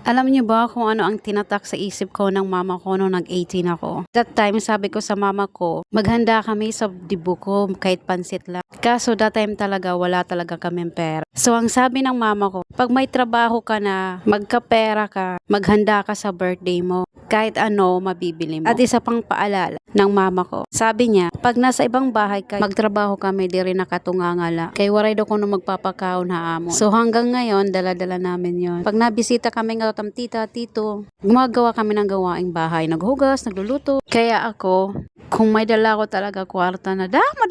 Alam niyo ba kung ano ang tinatak sa isip ko ng mama ko nung nag-18 ako? That time, sabi ko sa mama ko, maghanda kami sa dibu ko kahit pansit lang. Kaso that time talaga, wala talaga kaming pera. So ang sabi ng mama ko, pag may trabaho ka na, magkapera ka, maghanda ka sa birthday mo. Kahit ano, mabibili mo. At isa pang paalala ng mama ko. Sabi niya, pag nasa ibang bahay ka, magtrabaho kami, di rin nakatungangala. Kay waray daw kung magpapakaon ha amo. So hanggang ngayon, dala-dala namin yon. Pag nabisita kami ng tita, tito, gumagawa kami ng gawaing bahay. Naghugas, nagluluto. Kaya ako, kung may dala ko talaga kwarta na dama.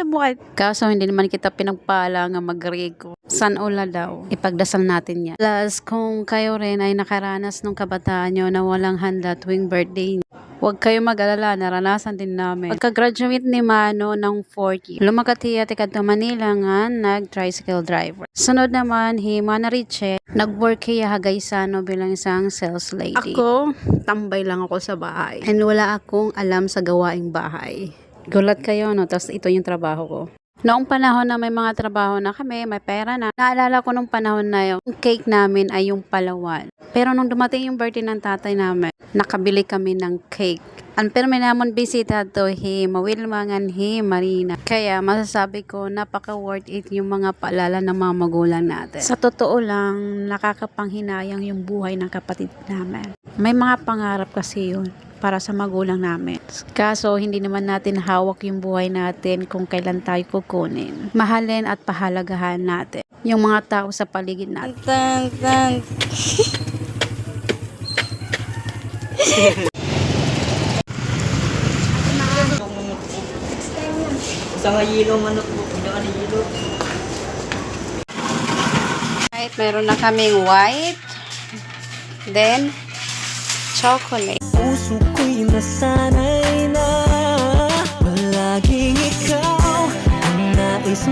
Kaso hindi naman kita pinagpala nga mag-rego. San ula daw. Ipagdasal natin yan. Plus, kung kayo rin ay nakaranas nung kabataan nyo na walang handa tuwing birthday niyo, huwag kayo mag-alala, naranasan din namin. Pagka-graduate ni Mano ng 4th year, lumakatiya tika to Manila nga nag-tricycle driver. Sunod naman, Mana Riche, nag-work kaya Hagaysano bilang isang sales lady. Ako, tambay lang ako sa bahay. And wala akong alam sa gawaing bahay. Gulat kayo, no? Tapos ito yung trabaho ko. Noong panahon na may mga trabaho na kami, may pera na, naalala ko nung panahon na yung cake namin ay yung palawan. Pero nung dumating yung birthday ng tatay namin, nakabili kami ng cake. Ang permi namon bisita to mawilmangan Marina. Kaya masasabi ko napaka worth it yung mga paalala ng mga magulang natin. Sa totoo lang, nakakapanghinayang yung buhay ng kapatid namin. May mga pangarap kasi yun para sa magulang namin. Kaso hindi naman natin hawak yung buhay natin kung kailan tayo kukunin. Mahalin at pahalagahan natin yung mga tao sa paligid natin. Sa nga yelo manok po, hindi ka yelo. Right, meron na kaming white, then chocolate. Puso ko'y nasanay na palaging ikaw ang nais